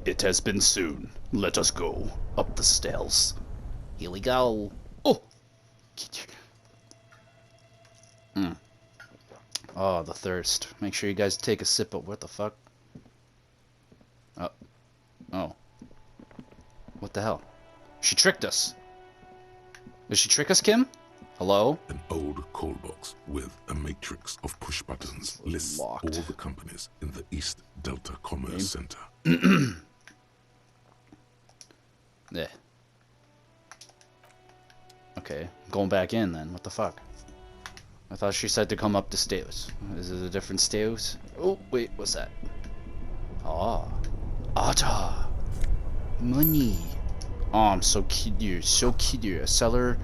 It has been soon. Let us go up the stairs. Here we go. Oh! Oh, the thirst. Make sure you guys take a sip of what the fuck? Oh. Oh. What the hell? She tricked us. Did she trick us, Kim? Hello? An old call box with a matrix of push buttons lists all the companies in the East Delta Commerce Center. Yeah. Okay, going back in then. What the fuck? I thought she said to come up the stairs. Is it a different stairs? Oh, wait, what's that? Ah. Ata! Money! Oh, I'm so cute. So cute. A cellar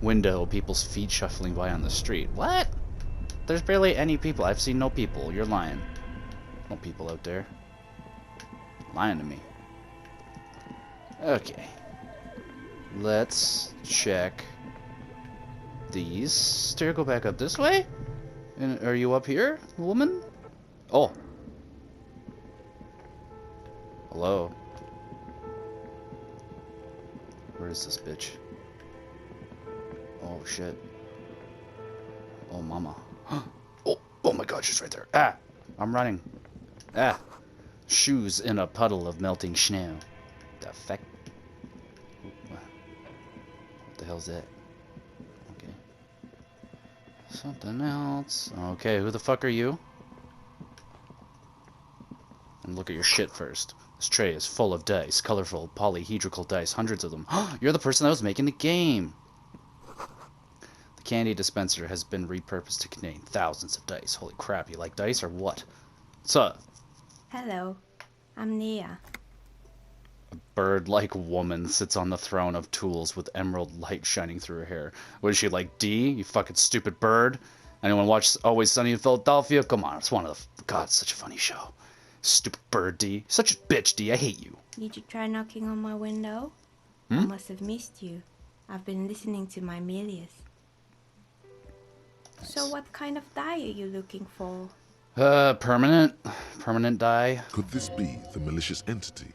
window, people's feet shuffling by on the street. What? There's barely any people. I've seen no people. You're lying. No people out there. Lying to me. Okay. Let's check these. Stair, go back up this way? And are you up here, woman? Oh. Hello. Where is this bitch? Oh shit. Oh mama. Oh my god, she's right there. Ah! I'm running. Ah! Shoes in a puddle of melting snow. The fuck? What the hell's that? Okay. Something else. Okay, who the fuck are you? And look at your shit first. This tray is full of dice. Colorful, polyhedral dice. Hundreds of them. You're the person that was making the game! The candy dispenser has been repurposed to contain thousands of dice. Holy crap, you like dice or what? What's up? Hello, I'm Nia. A bird-like woman sits on the throne of tools with emerald light shining through her hair. What is she, like D? You fucking stupid bird? Anyone watch Always Sunny in Philadelphia? Come on, it's one of the... God, it's such a funny show. Stupid bird, D. Such a bitch, D. I hate you. Did you try knocking on my window? I must have missed you. I've been listening to my Melius. Nice. So what kind of die are you looking for? Permanent? Permanent die? Could this be the malicious entity?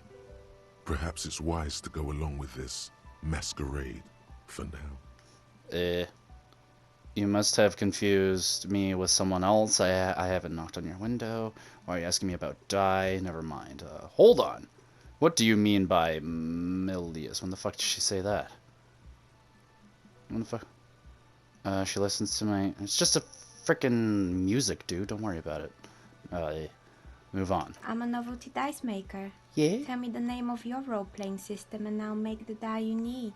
Perhaps it's wise to go along with this masquerade for now. You must have confused me with someone else. I haven't knocked on your window. Why are you asking me about die? Never mind. Hold on. What do you mean by Milius? When the fuck did she say that? When the fuck? She listens to my... It's just a frickin' music, dude. Don't worry about it. Move on. I'm a novelty dice maker. Yeah? Tell me the name of your role-playing system and I'll make the die you need.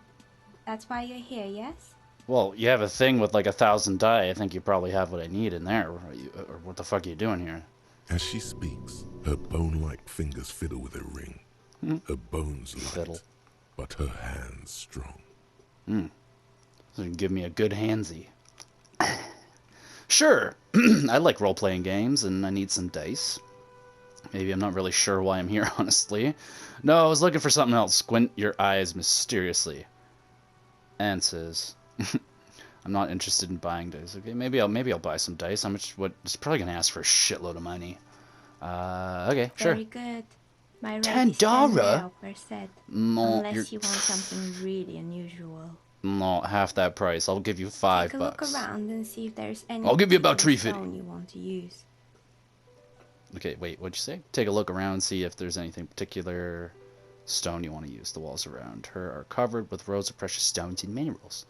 That's why you're here, yes? Well, you have a thing with like 1,000 die. I think you probably have what I need in there. Or what the fuck are you doing here? As she speaks, her bone-like fingers fiddle with a ring. Her bones light, Fiddle. but her hands strong. So you can give me a good handsy. Sure. I like role-playing games, and I need some dice. Maybe I'm not really sure why I'm here, honestly. No, I was looking for something else. Squint your eyes mysteriously. And says, I'm not interested in buying dice. Okay, maybe I'll buy some dice. How much? What? It's probably gonna ask for a shitload of money. Okay, sure. Very good. My rate $10? is $10 per set. No, Unless you want something really unusual. No, half that price. I'll give you $5. Take a look around and see if there's any I'll give you about particular $3.50. stone you want to use. Okay, wait, what'd you say? Take a look around, see if there's anything particular stone you want to use. The walls around her are covered with rows of precious stones and minerals.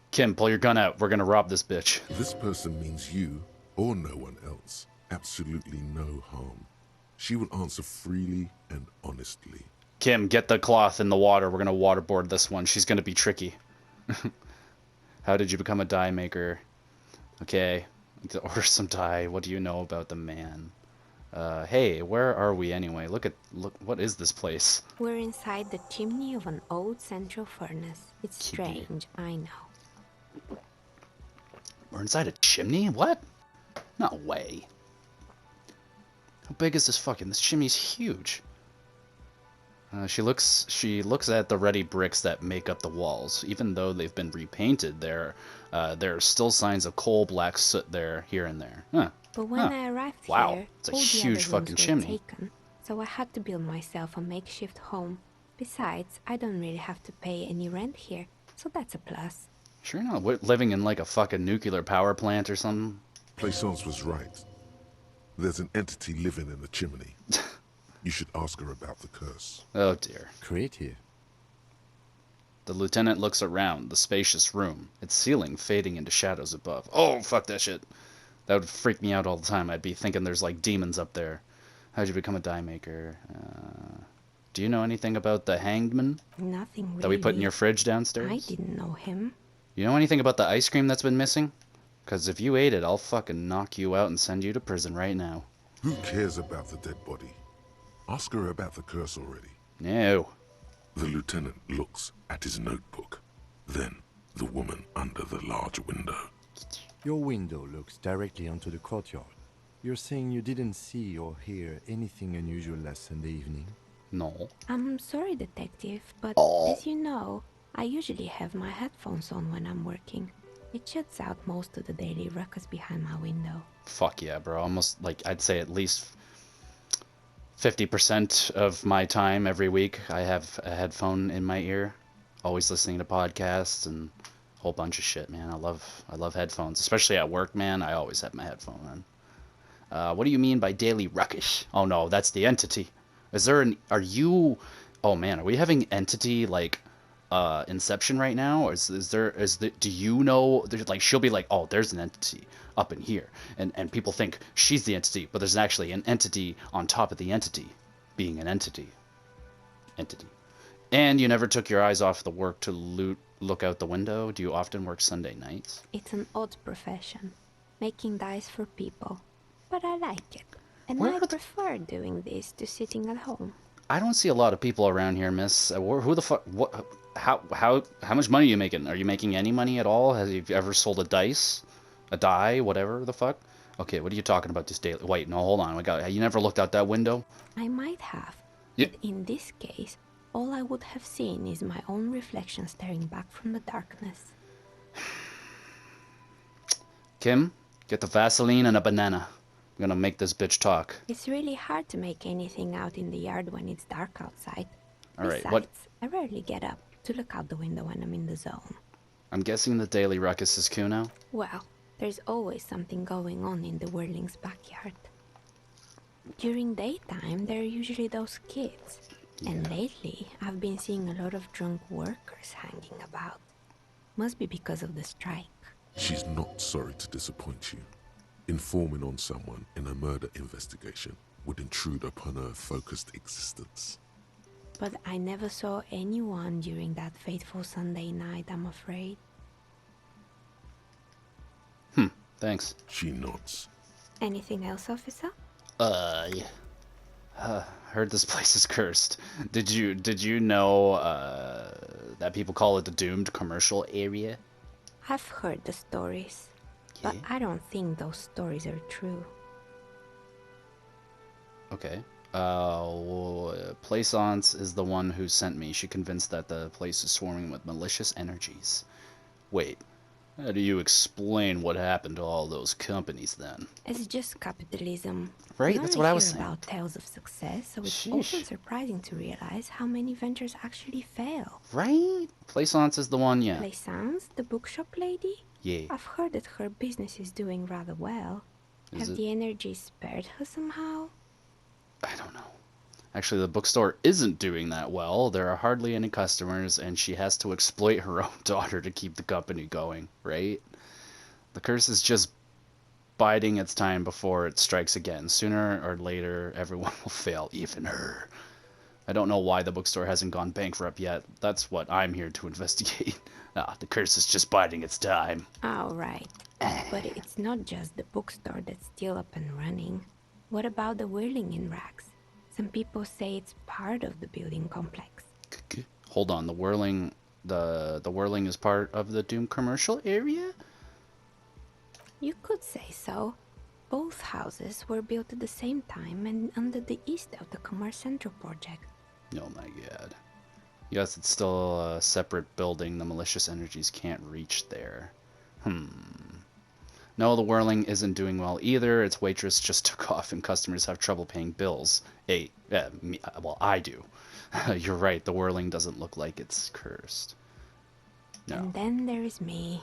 Kim, pull your gun out. We're gonna rob this bitch. This person means you or no one else. Absolutely no harm. She will answer freely and honestly. Kim, get the cloth in the water. We're gonna waterboard this one. She's gonna be tricky. How did you become a die maker? Okay, to order some dye. What do you know about the man? Hey, where are we anyway? Look, what is this place? We're inside the chimney of an old central furnace. It's strange, I know. We're inside a chimney? What? No way. How big is this chimney's huge. She looks at the ready bricks that make up the walls. Even though they've been repainted, there are still signs of coal black soot there, here and there. Huh. But when I arrived Wow, here, it's a all the huge other fucking rooms were chimney. taken. so I had to build myself a makeshift home. Besides, I don't really have to pay any rent here, so that's a plus. Sure you're not living in like a fucking nuclear power plant or something? Plaisance was right. There's an entity living in the chimney. You should ask her about the curse. Oh dear. Creative. The lieutenant looks around the spacious room, its ceiling fading into shadows above. Oh, fuck that shit. That would freak me out all the time. I'd be thinking there's like demons up there. How'd you become a die maker? Do you know anything about the hanged man? Nothing really. That we put in your fridge downstairs? I didn't know him. You know anything about the ice cream that's been missing? Because if you ate it, I'll fucking knock you out and send you to prison right now. Who cares about the dead body? Ask her about the curse already. No. The lieutenant looks at his notebook. Then, the woman under the large window. Your window looks directly onto the courtyard. You're saying you didn't see or hear anything unusual last Sunday evening? No. I'm sorry, detective, but as you know, I usually have my headphones on when I'm working. It shuts out most of the daily ruckus behind my window. Fuck yeah, bro. Almost, like, I'd say at least 50% of my time every week I have a headphone in my ear. Always listening to podcasts and a whole bunch of shit, man. I love headphones. Especially at work, man. I always have my headphone on. What do you mean by daily ruckus? Oh no, that's the entity. Is there are you, oh man, are we having entity, like, Inception right now? Or do you know, like, she'll be like, oh, there's an entity up in here. And people think she's the entity, but there's actually an entity on top of the entity being an entity. And you never took your eyes off the work to look out the window? Do you often work Sunday nights? It's an odd profession, making dice for people. But I like it. And Where I are the- prefer doing this to sitting at home. I don't see a lot of people around here, miss. Who the fuck? What? How much money are you making? Are you making any money at all? Have you ever sold a dice, a die, whatever the fuck? Okay, what are you talking about this daily? Wait, no, hold on. You never looked out that window? I might have. Yeah. But in this case, all I would have seen is my own reflection staring back from the darkness. Kim, get the Vaseline and a banana. I'm gonna make this bitch talk. It's really hard to make anything out in the yard when it's dark outside. All right, Besides, what? I rarely get up to look out the window when I'm in the zone. I'm guessing the daily ruckus is Kuno. Well, there's always something going on in the Whirling's backyard. During daytime, there are usually those kids. And lately, I've been seeing a lot of drunk workers hanging about. Must be because of the strike. She's not sorry to disappoint you. Informing on someone in a murder investigation would intrude upon her focused existence. But I never saw anyone during that fateful Sunday night, I'm afraid. Thanks. She nods. Anything else, officer? Yeah. Heard this place is cursed. Did you know that people call it the doomed commercial area? I've heard the stories. But I don't think those stories are true. Okay. Plaisance is the one who sent me. She convinced that the place is swarming with malicious energies. Wait, how do you explain what happened to all those companies then? It's just capitalism. Right, We that's only what I was hear saying. about tales of success, so it's Sheesh. often surprising to realize how many ventures actually fail. Right? Plaisance is the one, yeah. Plaisance, the bookshop lady? Yeah. I've heard that her business is doing rather well. Is Have it? the energy spared her somehow? I don't know. Actually, the bookstore isn't doing that well. There are hardly any customers, and she has to exploit her own daughter to keep the company going, right? The curse is just biding its time before it strikes again. Sooner or later, everyone will fail, even her. I don't know why the bookstore hasn't gone bankrupt yet. That's what I'm here to investigate. The curse is just biding its time. Oh, right. But it's not just the bookstore that's still up and running. What about the whirling in rags? Some people say it's part of the building complex. Hold on, the whirling is part of the Doom commercial area? You could say so. Both houses were built at the same time and under the East of the Commerce Central project. Oh my god. Yes, it's still a separate building. The malicious energies can't reach there. No, the whirling isn't doing well either. Its waitress just took off and customers have trouble paying bills. Well, I do. You're right, the whirling doesn't look like it's cursed. No. And then there is me.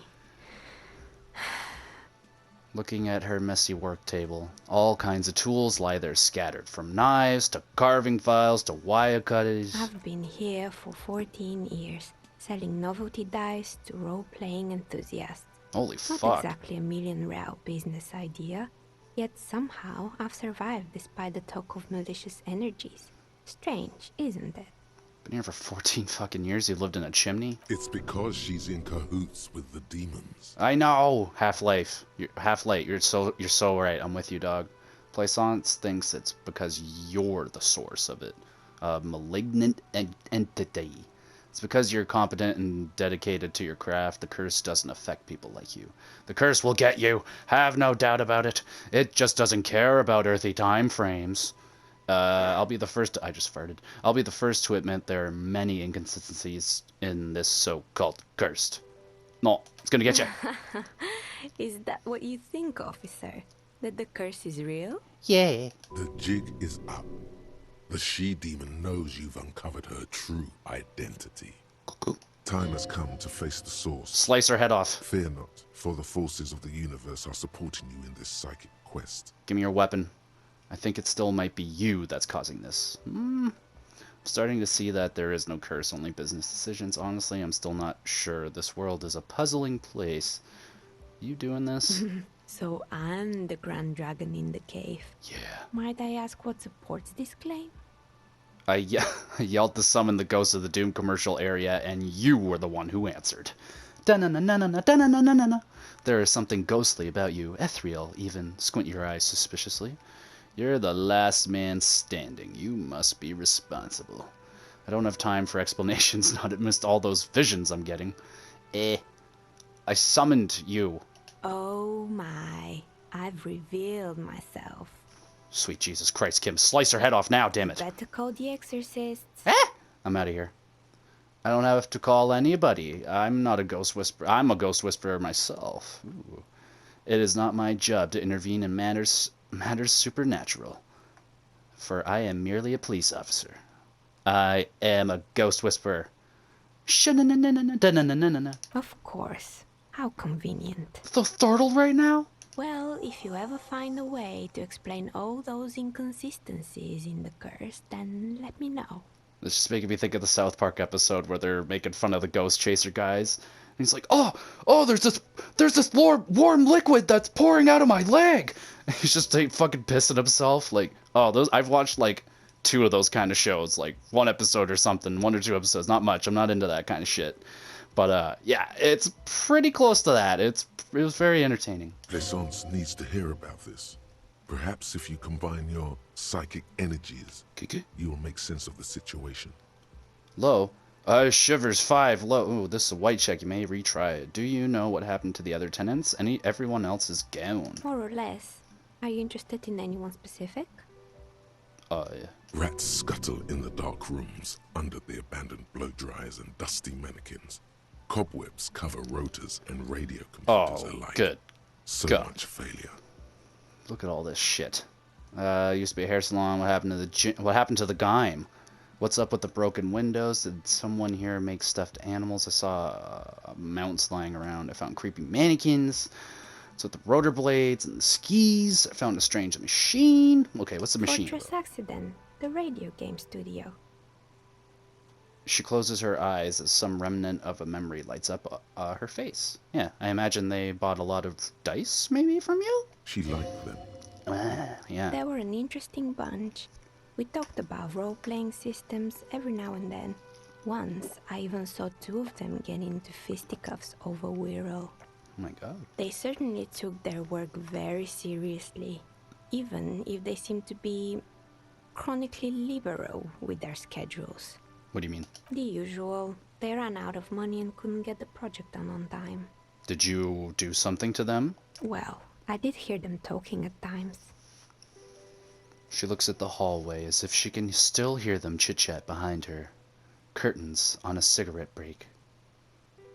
Looking at her messy work table, all kinds of tools lie there scattered, from knives to carving files to wire cutters. I've been here for 14 years, selling novelty dice to role-playing enthusiasts. Holy Not fuck. exactly a million-real business idea, yet somehow I've survived despite the talk of malicious energies. Strange, isn't it? Been here for 14 fucking years, you lived in a chimney? It's because she's in cahoots with the demons. I know! Half-Life. Half-Life, you're so right. I'm with you, dog. Plaisance thinks it's because you're the source of it. A malignant entity. It's because you're competent and dedicated to your craft. The curse doesn't affect people like you. The curse will get you. Have no doubt about it. It just doesn't care about earthly time frames. I'll be the first to, I just farted. I'll be the first to admit there are many inconsistencies in this so-called cursed. No, it's gonna get you. Is that what you think, officer? That the curse is real? Yeah. The jig is up. The she-demon knows you've uncovered her true identity. Time has come to face the source. Slice her head off. Fear not, for the forces of the universe are supporting you in this psychic quest. Give me your weapon. I think it still might be you that's causing this. I'm starting to see that there is no curse, only business decisions. Honestly, I'm still not sure. This world is a puzzling place. You doing this? So I'm the Grand Dragon in the cave. Yeah. Might I ask what supports this claim? I yelled to summon the Ghost of the Doom commercial area, and you were the one who answered. Da-na-na-na-na-na, da-na-na-na-na-na. There is something ghostly about you, ethereal even. Squint your eyes suspiciously. You're the last man standing. You must be responsible. I don't have time for explanations, not amidst all those visions I'm getting. I summoned you. Oh my, I've revealed myself. Sweet Jesus Christ, Kim. Slice her head off now, damn it. Better call the exorcists. I'm out of here. I don't have to call anybody. I'm not a ghost whisperer. I'm a ghost whisperer myself. Ooh. It is not my job to intervene in matters supernatural. For I am merely a police officer. I am a ghost whisperer. Of course. How convenient. So startled right now? Well, if you ever find a way to explain all those inconsistencies in the curse, then let me know. This just making me think of the South Park episode where they're making fun of the ghost chaser guys. And he's like, oh, there's this warm liquid that's pouring out of my leg. And he's just fucking pissing himself. Like, I've watched like 2 of those kind of shows, like 1 episode or something, 1 or 2 episodes. Not much. I'm not into that kind of shit. But yeah, it's pretty close to that. It was very entertaining. Plaisance needs to hear about this. Perhaps if you combine your psychic energies, you will make sense of the situation. Low. Shivers 5. Low. Ooh, this is a white check. You may retry it. Do you know what happened to the other tenants? Everyone else is gone. More or less. Are you interested in anyone specific? Yeah. Rats scuttle in the dark rooms, under the abandoned blow dryers and dusty mannequins. Cobwebs cover rotors and radio computers alike. Good. So God. much failure. Look at all this shit. Used to be a hair salon. What happened to the gym? What happened to the Gime? What's up with the broken windows? Did someone here make stuffed animals? I saw mounts lying around. I found creepy mannequins. So with the rotor blades and the skis. I found a strange machine. Okay, what's the machine? Fortress Accident, the radio game studio. She closes her eyes as some remnant of a memory lights up her face. Yeah, I imagine they bought a lot of dice, maybe, from you? She liked them. Yeah. They were an interesting bunch. We talked about role-playing systems every now and then. Once, I even saw 2 of them get into fisticuffs over Wirral. Oh my god. They certainly took their work very seriously, even if they seemed to be chronically liberal with their schedules. What do you mean? The usual. They ran out of money and couldn't get the project done on time. Did you do something to them? Well, I did hear them talking at times. She looks at the hallway as if she can still hear them chit-chat behind her. Curtains on a cigarette break.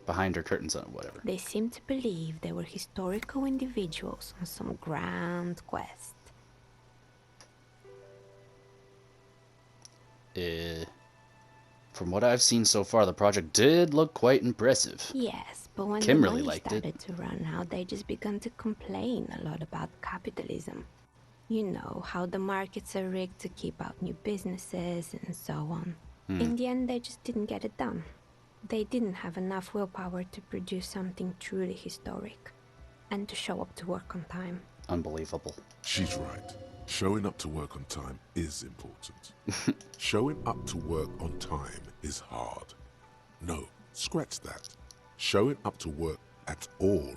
behind her curtains or whatever. They seem to believe they were historical individuals on some grand quest. From what I've seen so far, the project did look quite impressive. Yes, but when Kim the really money liked it. started to run out, they just began to complain a lot about capitalism. You know, how the markets are rigged to keep out new businesses and so on. In the end, they just didn't get it done. They didn't have enough willpower to produce something truly historic and to show up to work on time. Unbelievable. She's right. Showing up to work on time is important. Showing up to work on time is hard. No, scratch that. Showing up to work at all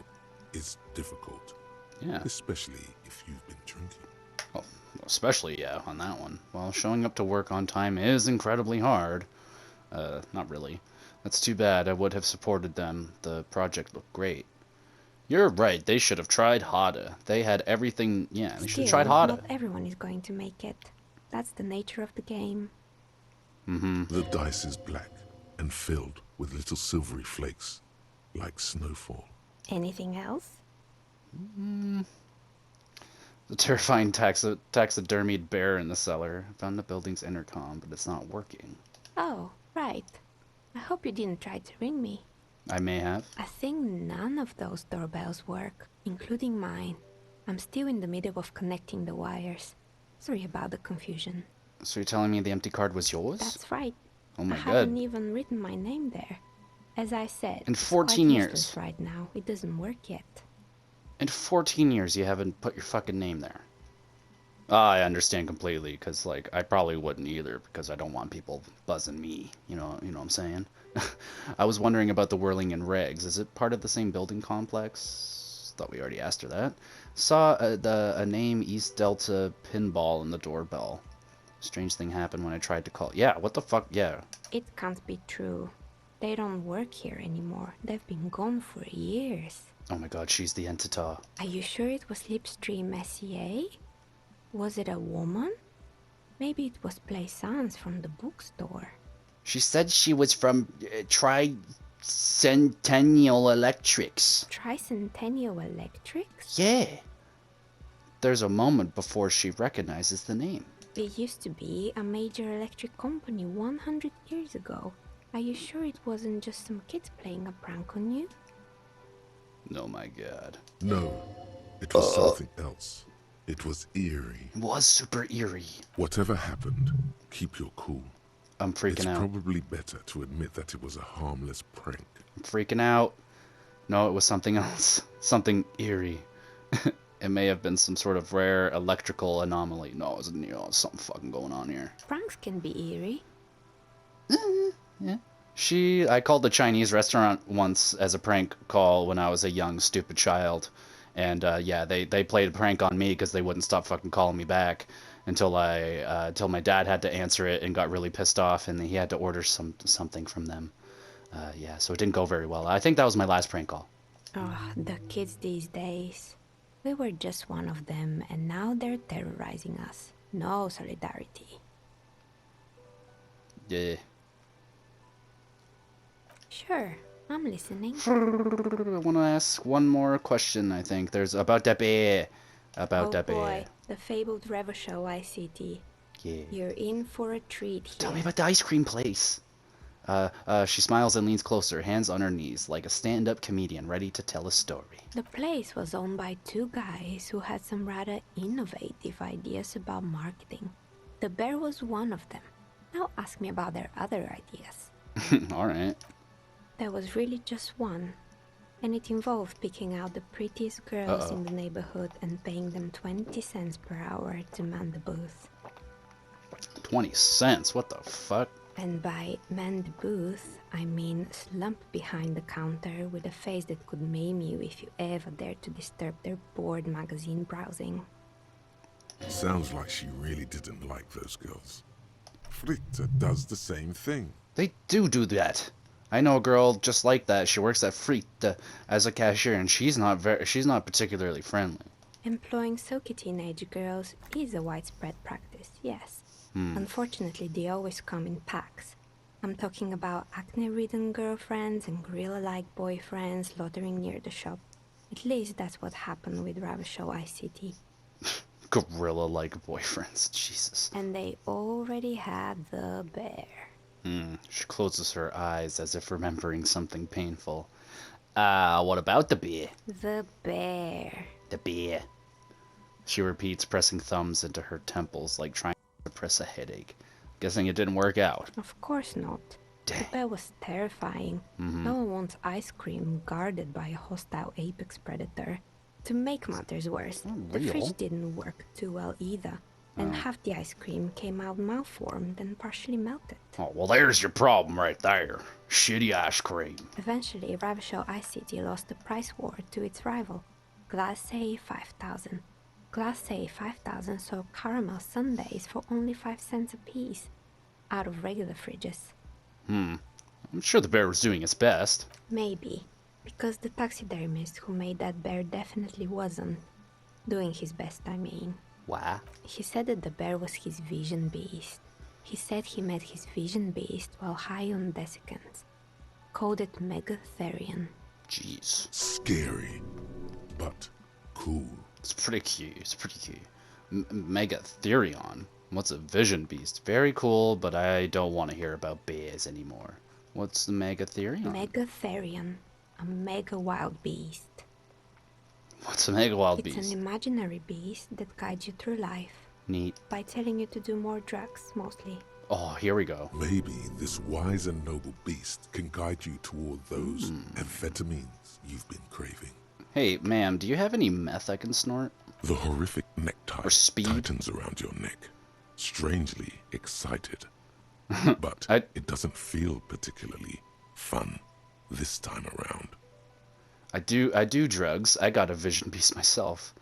is difficult. Yeah. Especially if you've been drinking. Well, especially, yeah, on that one. Well, showing up to work on time is incredibly hard. Not really. That's too bad. I would have supported them. The project looked great. You're right. They should have tried harder. They had everything. Yeah, they should have tried harder. Not everyone is going to make it. That's the nature of the game. The dice is black and filled with little silvery flakes, like snowfall. Anything else? The terrifying taxidermied bear in the cellar. Found the building's intercom, but it's not working. Oh, right. I hope you didn't try to ring me. I may have. I think none of those doorbells work, including mine. I'm still in the middle of connecting the wires. Sorry about the confusion. So you're telling me the empty card was yours? That's right. Oh my I god. haven't even written my name there. As I said, In it's 14 quite years. useless right now. It doesn't work yet. In 14 years, you haven't put your fucking name there. I understand completely, because, like, I probably wouldn't either, because I don't want people buzzing me. You know what I'm saying? I was wondering about the Whirling and Regs. Is it part of the same building complex? Thought we already asked her that. Saw a name East Delta Pinball in the doorbell. Strange thing happened when I tried to call. Yeah, what the fuck? Yeah. It can't be true. They don't work here anymore. They've been gone for years. Oh my god, she's the entita. Are you sure it was Slipstream SCA? Was it a woman? Maybe it was Plaisance from the bookstore. She said she was from Tricentennial Electrics. Tricentennial Electrics? Yeah. There's a moment before she recognizes the name. It used to be a major electric company 100 years ago. Are you sure it wasn't just some kids playing a prank on you? Oh my god. No, it was something else. It was eerie. It was super eerie. Whatever happened, keep your cool. I'm freaking It's out. probably better to admit that it was a harmless prank. I'm freaking out. No, it was something else. Something eerie. It may have been some sort of rare electrical anomaly. No, it was something fucking going on here. Pranks can be eerie. Yeah. I called the Chinese restaurant once as a prank call when I was a young, stupid child. And, yeah, they played a prank on me because they wouldn't stop fucking calling me back until my dad had to answer it and got really pissed off and he had to order something from them. Yeah, so it didn't go very well. I think that was my last prank call. Oh, the kids these days. We were just one of them, and now they're terrorizing us. No solidarity. Yeah. Sure, I'm listening. I want to ask one more question, I think. There's about that bear. About Oh that bear. boy, the fabled Revo Show ICT. Yeah. You're in for a treat here. Tell me about the ice cream place. She smiles and leans closer, hands on her knees, like a stand-up comedian ready to tell a story. The place was owned by two guys who had some rather innovative ideas about marketing. The bear was one of them. Now ask me about their other ideas. Alright. There was really just one, and it involved picking out the prettiest girls in the neighborhood and paying them 20 cents per hour to man the booth. 20 cents? What the fuck? And by man the booth, I mean slump behind the counter with a face that could maim you if you ever dared to disturb their bored magazine browsing. Sounds like she really didn't like those girls. Fritta does the same thing. They do that. I know a girl just like that. She works at Frita as a cashier, and she's not particularly friendly. Employing silky teenage girls is a widespread practice, yes. Unfortunately, they always come in packs. I'm talking about acne-ridden girlfriends and gorilla-like boyfriends loitering near the shop. At least that's what happened with Ravashow Ice City. Gorilla-like boyfriends. Jesus. And they already had the bear. She closes her eyes as if remembering something painful. What about the beer? The bear. The beer. She repeats, pressing thumbs into her temples like trying to suppress a headache. Guessing it didn't work out. Of course not. Dang. The bear was terrifying. No one wants ice cream guarded by a hostile apex predator. To make matters worse, the real. fridge didn't work too well either. And half the ice cream came out malformed and partially melted. Oh, well, there's your problem right there. Shitty ice cream. Eventually, Ravashow Ice City lost the price war to its rival, Glace 5000. Glace 5000 sold caramel sundaes for only 5 cents a piece, out of regular fridges. I'm sure the bear was doing its best. Maybe, because the taxidermist who made that bear definitely wasn't. Doing his best, I mean. Why? He said that the bear was his vision beast. He said he met his vision beast while high on desiccants. Called it Megatherion. Jeez. Scary, but cool. It's pretty cute. It's pretty cute. Megatherion. What's a vision beast? Very cool, but I don't want to hear about bears anymore. What's the Megatherion? Megatherion, a mega wild beast. What's a mega wild It's beast? an imaginary beast that guides you through life Neat. by telling you to do more drugs, mostly. Oh, here we go. Maybe this wise and noble beast can guide you toward those amphetamines you've been craving. Hey, ma'am, do you have any meth I can snort? The horrific necktie Or speed? tightens around your neck, strangely excited. But it doesn't feel particularly fun this time around. I do drugs. I got a vision beast myself.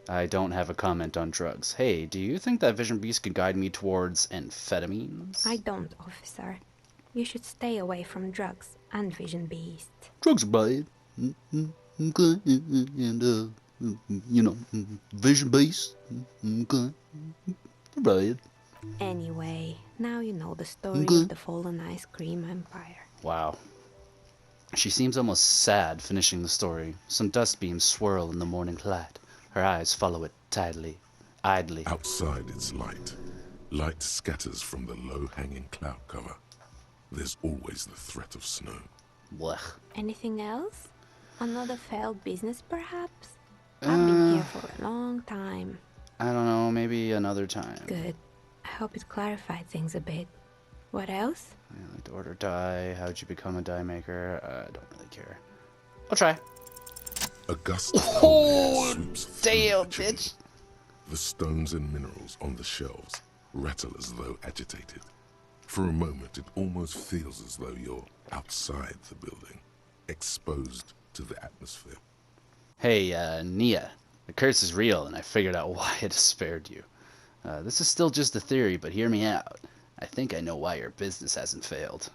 I don't have a comment on drugs. Hey, do you think that vision beast could guide me towards amphetamines? I don't, officer. You should stay away from drugs and vision beast. Drugs are bad. Okay. And, vision beast. Okay. They're bad. Anyway, now you know the story Okay. of the fallen ice cream empire. Wow. She seems almost sad finishing the story. Some dust beams swirl in the morning light. Her eyes follow it idly. Outside it's light. Light scatters from the low-hanging cloud cover. There's always the threat of snow. Blech. Anything else? Another failed business, perhaps? I've been here for a long time. I don't know, maybe another time. Good. I hope it clarified things a bit. What else? I like to order dye. How'd you become a dye maker? I don't really care. I'll try. A gust of cold air sweeps through damn, the chimney. bitch. The stones and minerals on the shelves rattle as though agitated. For a moment, it almost feels as though you're outside the building, exposed to the atmosphere. Hey, Nia. The curse is real, and I figured out why it spared you. This is still just a theory, but hear me out. I think I know why your business hasn't failed.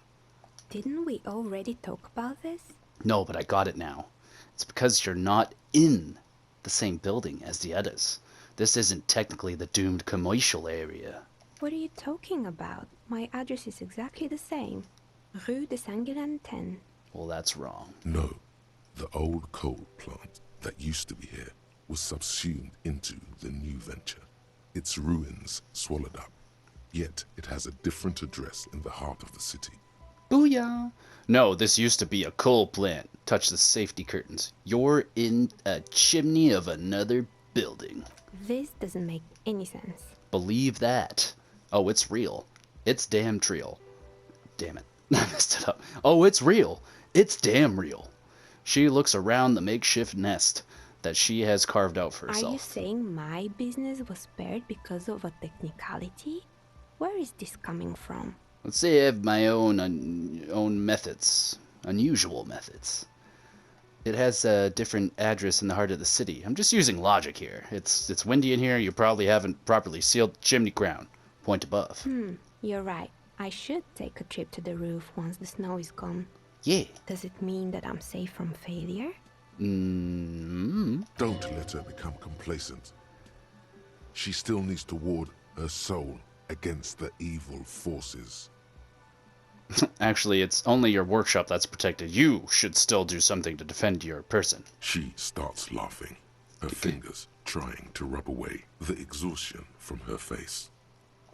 Didn't we already talk about this? No, but I got it now. It's because you're not in the same building as the others. This isn't technically the doomed commercial area. What are you talking about? My address is exactly the same. Rue de Saint-Guilain 10. Well, that's wrong. No, the old coal plant that used to be here was subsumed into the new venture. Its ruins swallowed up. Yet it has a different address in the heart of the city. Booyah! No, this used to be a coal plant. Touch the safety curtains. You're in a chimney of another building. This doesn't make any sense. Believe that. Oh, it's real. It's damn real. Damn it. I messed it up. Oh, it's real. It's damn real. She looks around the makeshift nest that she has carved out for herself. Are you saying my business was spared because of a technicality? Where is this coming from? Let's say I have my own methods. Unusual methods. It has a different address in the heart of the city. I'm just using logic here. It's windy in here. You probably haven't properly sealed the chimney crown. Point above. You're right. I should take a trip to the roof once the snow is gone. Yeah. Does it mean that I'm safe from failure? Don't let her become complacent. She still needs to ward her soul against the evil forces. Actually, it's only your workshop that's protected. You should still do something to defend your person. She starts laughing, her fingers trying to rub away the exhaustion from her face.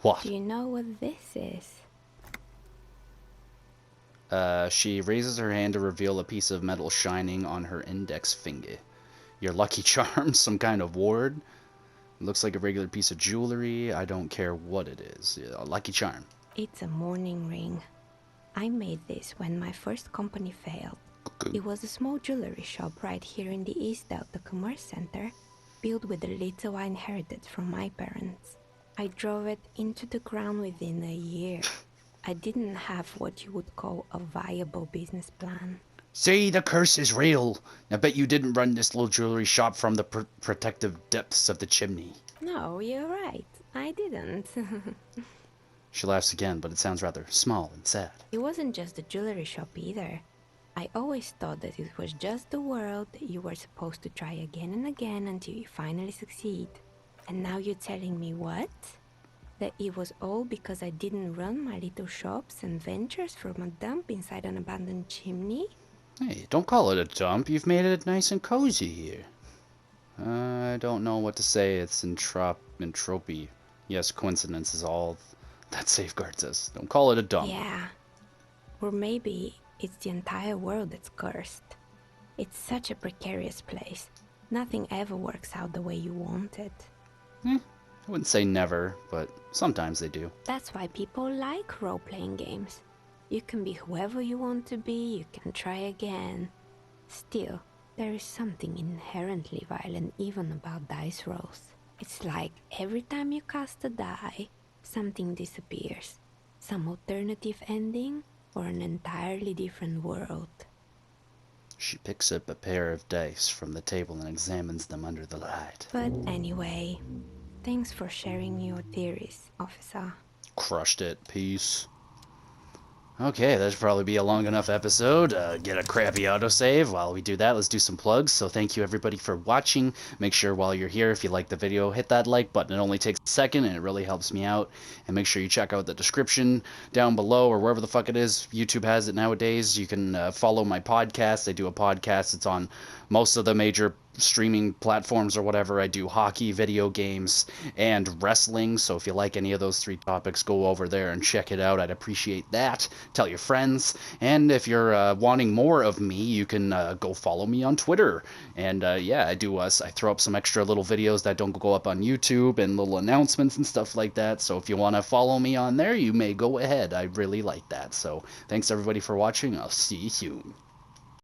What? Do you know what this is? She raises her hand to reveal a piece of metal shining on her index finger. Your lucky charm? Some kind of ward? It looks like a regular piece of jewelry. I don't care what it is. A lucky charm. It's a mourning ring. I made this when my first company failed. It was a small jewelry shop right here in the East Delta Commerce Center, built with the little I inherited from my parents. I drove it into the ground within a year. I didn't have what you would call a viable business plan. See, the curse is real. I bet you didn't run this little jewelry shop from the protective depths of the chimney. No, you're right. I didn't. She laughs again, but it sounds rather small and sad. It wasn't just a jewelry shop either. I always thought that it was just the world that you were supposed to try again and again until you finally succeed. And now you're telling me what? That it was all because I didn't run my little shops and ventures from a dump inside an abandoned chimney? Hey, don't call it a dump. You've made it nice and cozy here. I don't know what to say. It's entropy. Yes, coincidence is all that safeguards us. Don't call it a dump. Yeah. Or maybe it's the entire world that's cursed. It's such a precarious place. Nothing ever works out the way you want it. I wouldn't say never, but sometimes they do. That's why people like role-playing games. You can be whoever you want to be, you can try again. Still, there is something inherently violent even about dice rolls. It's like every time you cast a die, something disappears. Some alternative ending, or an entirely different world. She picks up a pair of dice from the table and examines them under the light. But anyway, thanks for sharing your theories, officer. Crushed it. Peace. Okay, that should probably be a long enough episode. Get a crappy autosave. While we do that, let's do some plugs. So thank you everybody for watching. Make sure while you're here, if you like the video, hit that like button. It only takes a second and it really helps me out. And make sure you check out the description down below or wherever the fuck it is. YouTube has it nowadays. You can follow my podcast. I do a podcast. It's on most of the major streaming platforms or whatever. I do hockey, video games, and wrestling. So if you like any of those three topics, go over there and check it out. I'd appreciate that. Tell your friends. And if you're wanting more of me, you can go follow me on Twitter. And yeah, I throw up some extra little videos that don't go up on YouTube and little announcements and stuff like that. So if you want to follow me on there, you may go ahead. I really like that. So thanks everybody for watching. I'll see you soon.